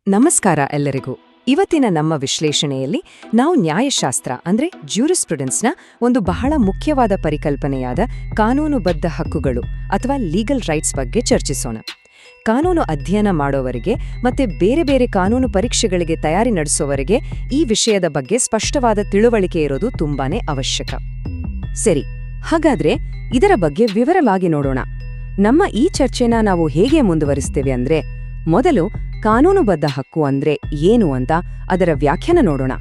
ನಮಸ್ಕಾರ ಎಲ್ಲರಿಗೂ. ಇವತ್ತಿನ ನಮ್ಮ ವಿಶ್ಲೇಷಣೆಯಲ್ಲಿ ನಾವು ನ್ಯಾಯಶಾಸ್ತ್ರ ಅಂದ್ರೆ ಜ್ಯೂರಿಸ್ಪ್ರುಡೆನ್ಸ್ನ ಒಂದು ಬಹಳ ಮುಖ್ಯವಾದ ಪರಿಕಲ್ಪನೆಯಾದ ಕಾನೂನುಬದ್ಧ ಹಕ್ಕುಗಳು ಅಥವಾ ಲೀಗಲ್ ರೈಟ್ಸ್ ಬಗ್ಗೆ ಚರ್ಚಿಸೋಣ. ಕಾನೂನು ಅಧ್ಯಯನ ಮಾಡೋವರಿಗೆ ಮತ್ತೆ ಬೇರೆ ಬೇರೆ ಕಾನೂನು ಪರೀಕ್ಷೆಗಳಿಗೆ ತಯಾರಿ ನಡೆಸೋವರಿಗೆ ಈ ವಿಷಯದ ಬಗ್ಗೆ ಸ್ಪಷ್ಟವಾದ ತಿಳುವಳಿಕೆ ಇರೋದು ತುಂಬಾನೇ ಅವಶ್ಯಕ. ಸರಿ, ಹಾಗಾದ್ರೆ ಇದರ ಬಗ್ಗೆ ವಿವರವಾಗಿ ನೋಡೋಣ. ನಮ್ಮ ಈ ಚರ್ಚೆನ ನಾವು ಹೇಗೆ ಮುಂದುವರಿಸ್ತೇವೆ ಅಂದ್ರೆ, ಮೊದಲು ಕಾನೂನುಬದ್ಧ ಹಕ್ಕು ಅಂದ್ರೆ ಏನು ಅಂತ ಅದರ ವ್ಯಾಖ್ಯಾನ ನೋಡೋಣ.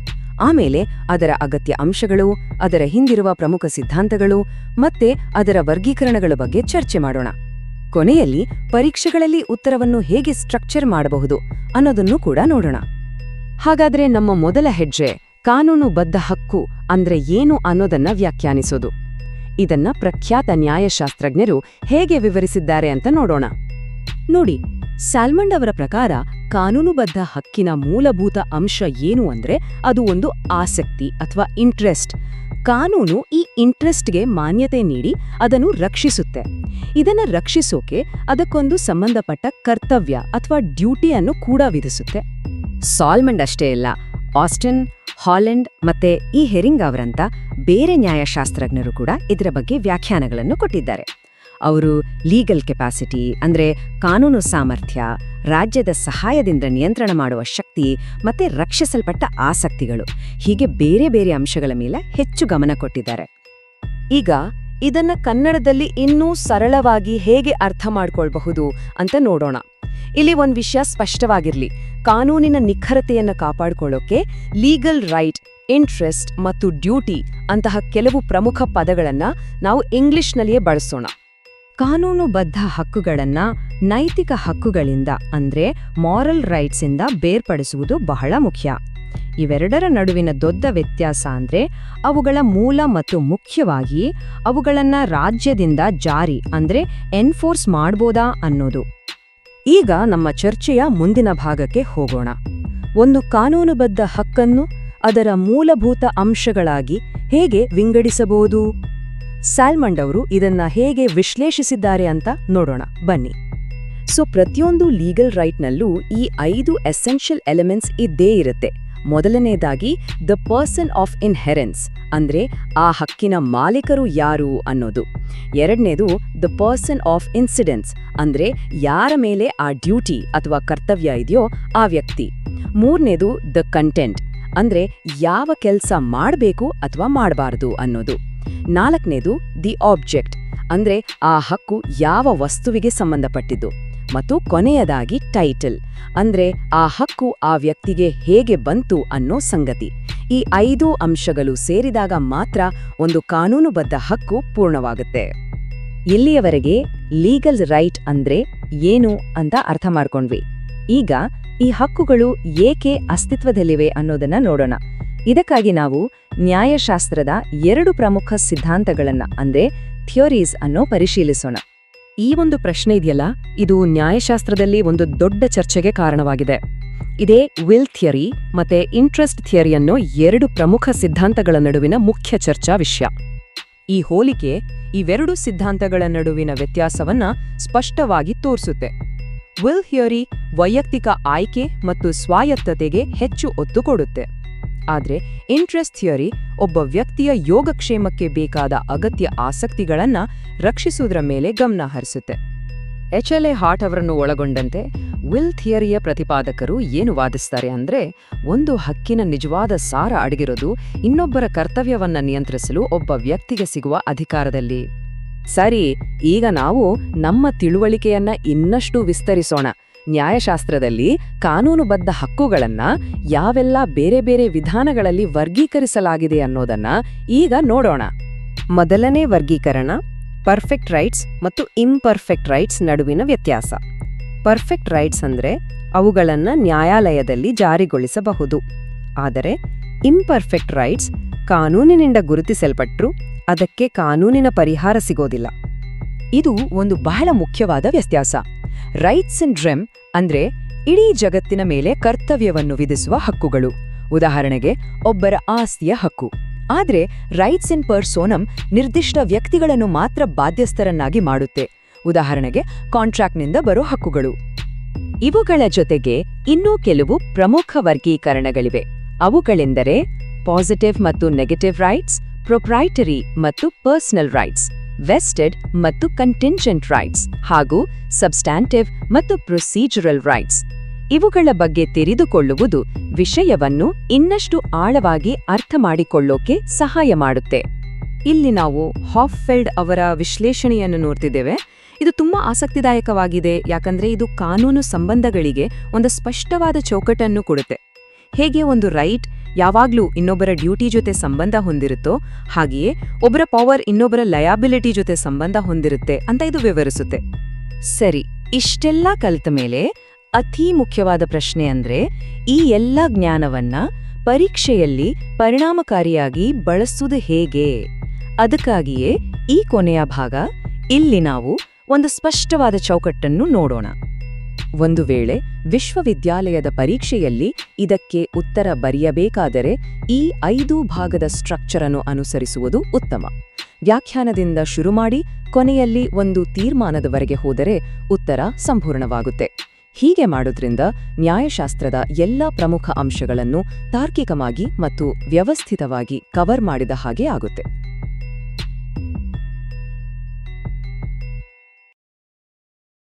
ಆಮೇಲೆ ಅದರ ಅಗತ್ಯ ಅಂಶಗಳು, ಅದರ ಹಿಂದಿರುವ ಪ್ರಮುಖ ಸಿದ್ಧಾಂತಗಳು ಮತ್ತೆ ಅದರ ವರ್ಗೀಕರಣಗಳ ಬಗ್ಗೆ ಚರ್ಚೆ ಮಾಡೋಣ. ಕೊನೆಯಲ್ಲಿ ಪರೀಕ್ಷೆಗಳಲ್ಲಿ ಉತ್ತರವನ್ನು ಹೇಗೆ ಸ್ಟ್ರಕ್ಚರ್ ಮಾಡಬಹುದು ಅನ್ನೋದನ್ನು ಕೂಡ ನೋಡೋಣ. ಹಾಗಾದ್ರೆ ನಮ್ಮ ಮೊದಲ ಹೆಜ್ಜೆ ಕಾನೂನುಬದ್ಧ ಹಕ್ಕು ಅಂದ್ರೆ ಏನು ಅನ್ನೋದನ್ನ ವ್ಯಾಖ್ಯಾನಿಸೋದು. ಇದನ್ನ ಪ್ರಖ್ಯಾತ ನ್ಯಾಯಶಾಸ್ತ್ರಜ್ಞರು ಹೇಗೆ ವಿವರಿಸಿದ್ದಾರೆ ಅಂತ ನೋಡೋಣ. ನೋಡಿ, ಸ್ಯಾಲ್ಮಂಡ್ ಅವರ ಪ್ರಕಾರ ಕಾನೂನುಬದ್ಧ ಹಕ್ಕಿನ ಮೂಲಭೂತ ಅಂಶ ಏನು ಅಂದ್ರೆ ಅದು ಒಂದು ಆಸಕ್ತಿ ಅಥವಾ ಇಂಟ್ರೆಸ್ಟ್. ಕಾನೂನು ಈ ಇಂಟ್ರೆಸ್ಟ್ಗೆ ಮಾನ್ಯತೆ ನೀಡಿ ಅದನ್ನು ರಕ್ಷಿಸುತ್ತೆ. ಇದನ್ನ ರಕ್ಷಿಸೋಕೆ ಅದಕ್ಕೊಂದು ಸಂಬಂಧಪಟ್ಟ ಕರ್ತವ್ಯ ಅಥವಾ ಡ್ಯೂಟಿಯನ್ನು ಕೂಡ ವಿಧಿಸುತ್ತೆ. ಸಾಲ್ಮಂಡ್ ಅಷ್ಟೇ ಇಲ್ಲ, ಆಸ್ಟಿನ್, ಹಾಲೆಂಡ್ ಮತ್ತೆ ಈ ಹೆರಿಂಗ್ ಅವರಂತ ಬೇರೆ ನ್ಯಾಯಶಾಸ್ತ್ರಜ್ಞರು ಕೂಡ ಇದರ ಬಗ್ಗೆ ವ್ಯಾಖ್ಯಾನಗಳನ್ನು ಕೊಟ್ಟಿದ್ದಾರೆ. ಅವರು ಲೀಗಲ್ ಕೆಪಾಸಿಟಿ ಅಂದ್ರೆ ಕಾನೂನು ಸಾಮರ್ಥ್ಯ, ರಾಜ್ಯದ ಸಹಾಯದಿಂದ ನಿಯಂತ್ರಣ ಮಾಡುವ ಶಕ್ತಿ ಮತ್ತೆ ರಕ್ಷಿಸಲ್ಪಟ್ಟ ಆಸಕ್ತಿಗಳು, ಹೀಗೆ ಬೇರೆ ಬೇರೆ ಅಂಶಗಳ ಮೇಲೆ ಹೆಚ್ಚು ಗಮನ ಕೊಟ್ಟಿದ್ದಾರೆ. ಈಗ ಇದನ್ನ ಕನ್ನಡದಲ್ಲಿ ಇನ್ನೂ ಸರಳವಾಗಿ ಹೇಗೆ ಅರ್ಥ ಮಾಡ್ಕೊಳ್ಬಹುದು ಅಂತ ನೋಡೋಣ. ಇಲ್ಲಿ ಒಂದ್ ವಿಷಯ ಸ್ಪಷ್ಟವಾಗಿರ್ಲಿ, ಕಾನೂನಿನ ನಿಖರತೆಯನ್ನು ಕಾಪಾಡಿಕೊಳ್ಳೋಕೆ ಲೀಗಲ್ ರೈಟ್, ಇಂಟ್ರೆಸ್ಟ್ ಮತ್ತು ಡ್ಯೂಟಿ ಅಂತಹ ಕೆಲವು ಪ್ರಮುಖ ಪದಗಳನ್ನ ನಾವು ಇಂಗ್ಲಿಷ್ನಲ್ಲಿಯೇ ಬಳಸೋಣ. ಕಾನೂನುಬದ್ಧ ಹಕ್ಕುಗಳನ್ನ ನೈತಿಕ ಹಕ್ಕುಗಳಿಂದ ಅಂದ್ರೆ ಮಾರಲ್ ರೈಟ್ಸ್ ಇಂದ ಬೇರ್ಪಡಿಸುವುದು ಬಹಳ ಮುಖ್ಯ. ಇವೆರಡರ ನಡುವಿನ ದೊಡ್ಡ ವ್ಯತ್ಯಾಸ ಅಂದ್ರೆ ಅವುಗಳ ಮೂಲ ಮತ್ತು ಮುಖ್ಯವಾಗಿ ಅವುಗಳನ್ನ ರಾಜ್ಯದಿಂದ ಜಾರಿ ಅಂದ್ರೆ ಎನ್ಫೋರ್ಸ್ ಮಾಡ್ಬೋದಾ ಅನ್ನೋದು. ಈಗ ನಮ್ಮ ಚರ್ಚೆಯ ಮುಂದಿನ ಭಾಗಕ್ಕೆ ಹೋಗೋಣ. ಒಂದು ಕಾನೂನುಬದ್ಧ ಹಕ್ಕನ್ನು ಅದರ ಮೂಲಭೂತ ಅಂಶಗಳಾಗಿ ಹೇಗೆ ವಿಂಗಡಿಸಬಹುದು? ಸ್ಯಾಲ್ಮಂಡ್ ಅವರು ಇದನ್ನ ಹೇಗೆ ವಿಶ್ಲೇಷಿಸಿದ್ದಾರೆ ಅಂತ ನೋಡೋಣ ಬನ್ನಿ. ಪ್ರತಿಯೊಂದು ಲೀಗಲ್ ರೈಟ್ನಲ್ಲೂ ಈ 5 ಎಸೆನ್ಷಿಯಲ್ ಎಲಿಮೆಂಟ್ಸ್ ಇದ್ದೇ ಇರುತ್ತೆ. ಮೊದಲನೇದಾಗಿ ದ ಪರ್ಸನ್ ಆಫ್ ಇನ್ಹೆರೆನ್ಸ್ ಅಂದ್ರೆ ಆ ಹಕ್ಕಿನ ಮಾಲೀಕರು ಯಾರು ಅನ್ನೋದು. ಎರಡನೇದು ದ ಪರ್ಸನ್ ಆಫ್ ಇನ್ಸಿಡೆನ್ಸ್ ಅಂದ್ರೆ ಯಾರ ಮೇಲೆ ಆ ಡ್ಯೂಟಿ ಅಥವಾ ಕರ್ತವ್ಯ ಇದೆಯೋ ಆ ವ್ಯಕ್ತಿ. ಮೂರನೇದು ದ ಕಂಟೆಂಟ್ ಅಂದ್ರೆ ಯಾವ ಕೆಲಸ ಮಾಡಬೇಕು ಅಥವಾ ಮಾಡಬಾರದು ಅನ್ನೋದು. ನಾಲ್ಕನೇದು ದಿ ಆಬ್ಜೆಕ್ಟ್ ಅಂದ್ರೆ ಆ ಹಕ್ಕು ಯಾವ ವಸ್ತುವಿಗೆ ಸಂಬಂಧಪಟ್ಟಿದ್ದು. ಮತ್ತು ಕೊನೆಯದಾಗಿ ಟೈಟಲ್ ಅಂದ್ರೆ ಆ ಹಕ್ಕು ಆ ವ್ಯಕ್ತಿಗೆ ಹೇಗೆ ಬಂತು ಅನ್ನೋ ಸಂಗತಿ. ಈ 5 ಅಂಶಗಳು ಸೇರಿದಾಗ ಮಾತ್ರ ಒಂದು ಕಾನೂನುಬದ್ಧ ಹಕ್ಕು ಪೂರ್ಣವಾಗುತ್ತೆ. ಇಲ್ಲಿಯವರೆಗೆ ಲೀಗಲ್ ರೈಟ್ ಅಂದ್ರೆ ಏನು ಅಂತ ಅರ್ಥ ಮಾಡ್ಕೊಂಡ್ವಿ. ಈಗ ಈ ಹಕ್ಕುಗಳು ಏಕೆ ಅಸ್ತಿತ್ವದಲ್ಲಿವೆ ಅನ್ನೋದನ್ನ ನೋಡೋಣ. ಇದಕ್ಕಾಗಿ ನಾವು ನ್ಯಾಯಶಾಸ್ತ್ರದ 2 ಪ್ರಮುಖ ಸಿದ್ಧಾಂತಗಳನ್ನ ಅಂದ್ರೆ ಥಿಯರೀಸ್ ಅನ್ನು ಪರಿಶೀಲಿಸೋಣ. ಈ ಒಂದು ಪ್ರಶ್ನೆ ಇದೆಯಲ್ಲ, ಇದು ನ್ಯಾಯಶಾಸ್ತ್ರದಲ್ಲಿ ಒಂದು ದೊಡ್ಡ ಚರ್ಚೆಗೆ ಕಾರಣವಾಗಿದೆ. ಇದೇ ವಿಲ್ ಥಿಯರಿ ಮತ್ತೆ ಇಂಟ್ರೆಸ್ಟ್ ಥಿಯರಿ ಅನ್ನೋ 2 ಪ್ರಮುಖ ಸಿದ್ಧಾಂತಗಳ ನಡುವಿನ ಮುಖ್ಯ ಚರ್ಚಾ ವಿಷಯ. ಈ ಹೋಲಿಕೆ ಇವೆರಡು ಸಿದ್ಧಾಂತಗಳ ನಡುವಿನ ವ್ಯತ್ಯಾಸವನ್ನ ಸ್ಪಷ್ಟವಾಗಿ ತೋರಿಸುತ್ತೆ. ವಿಲ್ ಥಿಯರಿ ವೈಯಕ್ತಿಕ ಆಯ್ಕೆ ಮತ್ತು ಸ್ವಾಯತ್ತತೆಗೆ ಹೆಚ್ಚು ಒತ್ತು ಕೊಡುತ್ತೆ. ಆದ್ರೆ ಇಂಟ್ರೆಸ್ಟ್ ಥಿಯರಿ ಒಬ್ಬ ವ್ಯಕ್ತಿಯ ಯೋಗಕ್ಷೇಮಕ್ಕೆ ಬೇಕಾದ ಅಗತ್ಯ ಆಸಕ್ತಿಗಳನ್ನ ರಕ್ಷಿಸುವುದರ ಮೇಲೆ ಗಮನ ಹರಿಸುತ್ತೆ. HLA ಹಾರ್ಟ್ ಅವರನ್ನು ಒಳಗೊಂಡಂತೆ ವಿಲ್ ಥಿಯರಿಯ ಪ್ರತಿಪಾದಕರು ಏನು ವಾದಿಸ್ತಾರೆ ಅಂದ್ರೆ, ಒಂದು ಹಕ್ಕಿನ ನಿಜವಾದ ಸಾರ ಅಡಗಿರೋದು ಇನ್ನೊಬ್ಬರ ಕರ್ತವ್ಯವನ್ನ ನಿಯಂತ್ರಿಸಲು ಒಬ್ಬ ವ್ಯಕ್ತಿಗೆ ಸಿಗುವ ಅಧಿಕಾರದಲ್ಲಿ. ಸರಿ, ಈಗ ನಾವು ನಮ್ಮ ತಿಳುವಳಿಕೆಯನ್ನ ಇನ್ನಷ್ಟು ವಿಸ್ತರಿಸೋಣ. ನ್ಯಾಯಶಾಸ್ತ್ರದಲ್ಲಿ ಕಾನೂನುಬದ್ಧ ಹಕ್ಕುಗಳನ್ನ ಯಾವೆಲ್ಲ ಬೇರೆ ಬೇರೆ ವಿಧಾನಗಳಲ್ಲಿ ವರ್ಗೀಕರಿಸಲಾಗಿದೆ ಅನ್ನೋದನ್ನ ಈಗ ನೋಡೋಣ. ಮೊದಲನೇ ವರ್ಗೀಕರಣ ಪರ್ಫೆಕ್ಟ್ ರೈಟ್ಸ್ ಮತ್ತು ಇಂಪರ್ಫೆಕ್ಟ್ ರೈಟ್ಸ್ ನಡುವಿನ ವ್ಯತ್ಯಾಸ. ಪರ್ಫೆಕ್ಟ್ ರೈಟ್ಸ್ ಅಂದ್ರೆ ಅವುಗಳನ್ನ ನ್ಯಾಯಾಲಯದಲ್ಲಿ ಜಾರಿಗೊಳಿಸಬಹುದು. ಆದರೆ ಇಂಪರ್ಫೆಕ್ಟ್ ರೈಟ್ಸ್ ಕಾನೂನಿನಿಂದ ಗುರುತಿಸಲ್ಪಟ್ರೂ ಅದಕ್ಕೆ ಕಾನೂನಿನ ಪರಿಹಾರ ಸಿಗೋದಿಲ್ಲ. ಇದು ಒಂದು ಬಹಳ ಮುಖ್ಯವಾದ ವ್ಯತ್ಯಾಸ. ರೈಟ್ಸ್ ಇನ್ ರೆಮ್ ಅಂದ್ರೆ ಇಡೀ ಜಗತ್ತಿನ ಮೇಲೆ ಕರ್ತವ್ಯವನ್ನು ವಿಧಿಸುವ ಹಕ್ಕುಗಳು. ಉದಾಹರಣೆಗೆ ಒಬ್ಬರ ಆಸ್ತಿಯ ಹಕ್ಕು. ಆದ್ರೆ ರೈಟ್ಸ್ ಇನ್ ಪರ್ಸೋನಮ್ ನಿರ್ದಿಷ್ಟ ವ್ಯಕ್ತಿಗಳನ್ನು ಮಾತ್ರ ಬಾಧ್ಯಸ್ಥರನ್ನಾಗಿ ಮಾಡುತ್ತೆ. ಉದಾಹರಣೆಗೆ ಕಾಂಟ್ರಾಕ್ಟ್ನಿಂದ ಬರೋ ಹಕ್ಕುಗಳು. ಇವುಗಳ ಜೊತೆಗೆ ಇನ್ನೂ ಕೆಲವು ಪ್ರಮುಖ ವರ್ಗೀಕರಣಗಳಿವೆ. ಅವುಗಳೆಂದರೆ ಪಾಸಿಟಿವ್ ಮತ್ತು ನೆಗೆಟಿವ್ ರೈಟ್ಸ್, ಪ್ರೊಪ್ರೈಟರಿ ಮತ್ತು ಪರ್ಸನಲ್ ರೈಟ್ಸ್, ವೆಸ್ಟೆಡ್ ಮತ್ತು ಕಂಟಿಂಜೆಂಟ್ ರೈಟ್ಸ್, ಹಾಗೂ ಸಬ್ಸ್ಟ್ಯಾಂಟಿವ್ ಮತ್ತು ಪ್ರೊಸೀಜರಲ್ ರೈಟ್ಸ್. ಇವುಗಳ ಬಗ್ಗೆ ತಿಳಿದುಕೊಳ್ಳುವುದು ವಿಷಯವನ್ನು ಇನ್ನಷ್ಟು ಆಳವಾಗಿ ಅರ್ಥ ಮಾಡಿಕೊಳ್ಳೋಕೆ ಸಹಾಯ ಮಾಡುತ್ತೆ. ಇಲ್ಲಿ ನಾವು ಹಾಫ್ಫೆಲ್ಡ್ ಅವರ ವಿಶ್ಲೇಷಣೆಯನ್ನು ನೋಡ್ತಿದ್ದೇವೆ. ಇದು ತುಂಬಾ ಆಸಕ್ತಿದಾಯಕವಾಗಿದೆ, ಯಾಕಂದ್ರೆ ಇದು ಕಾನೂನು ಸಂಬಂಧಗಳಿಗೆ ಒಂದು ಸ್ಪಷ್ಟವಾದ ಚೌಕಟ್ಟನ್ನು ಕೊಡುತ್ತೆ. ಹೇಗೆ ಒಂದು ರೈಟ್ ಯಾವಾಗ್ಲೂ ಇನ್ನೊಬ್ಬರ ಡ್ಯೂಟಿ ಜೊತೆ ಸಂಬಂಧ ಹೊಂದಿರುತ್ತೋ, ಹಾಗೆಯೇ ಒಬ್ಬರ ಪವರ್ ಇನ್ನೊಬ್ಬರ ಲಯಾಬಿಲಿಟಿ ಜೊತೆ ಸಂಬಂಧ ಹೊಂದಿರುತ್ತೆ ಅಂತ ಇದು ವಿವರಿಸುತ್ತೆ. ಸರಿ, ಇಷ್ಟೆಲ್ಲ ಕಲಿತ ಮೇಲೆ ಅತಿ ಮುಖ್ಯವಾದ ಪ್ರಶ್ನೆ ಅಂದ್ರೆ, ಈ ಎಲ್ಲ ಜ್ಞಾನವನ್ನ ಪರೀಕ್ಷೆಯಲ್ಲಿ ಪರಿಣಾಮಕಾರಿಯಾಗಿ ಬಳಸುವುದು ಹೇಗೆ? ಅದಕ್ಕಾಗಿಯೇ ಈ ಕೊನೆಯ ಭಾಗ. ಇಲ್ಲಿ ನಾವು ಒಂದು ಸ್ಪಷ್ಟವಾದ ಚೌಕಟ್ಟನ್ನು ನೋಡೋಣ. ಒಂದು ವೇಳೆ ವಿಶ್ವವಿದ್ಯಾಲಯದ ಪರೀಕ್ಷೆಯಲ್ಲಿ ಇದಕ್ಕೆ ಉತ್ತರ ಬರೆಯಬೇಕಾದರೆ ಈ 5 ಭಾಗದ ಸ್ಟ್ರಕ್ಚರ್ ಅನ್ನು ಅನುಸರಿಸುವುದು ಉತ್ತಮ. ವ್ಯಾಖ್ಯಾನದಿಂದ ಶುರು ಮಾಡಿ ಕೊನೆಯಲ್ಲಿ ಒಂದು ತೀರ್ಮಾನದವರೆಗೆ ಹೋದರೆ ಉತ್ತರ ಸಂಪೂರ್ಣವಾಗುತ್ತೆ. ಹೀಗೆ ಮಾಡೋದ್ರಿಂದ ನ್ಯಾಯಶಾಸ್ತ್ರದ ಎಲ್ಲ ಪ್ರಮುಖ ಅಂಶಗಳನ್ನು ತಾರ್ಕಿಕವಾಗಿ ಮತ್ತು ವ್ಯವಸ್ಥಿತವಾಗಿ ಕವರ್ ಮಾಡಿದ ಹಾಗೆ ಆಗುತ್ತೆ.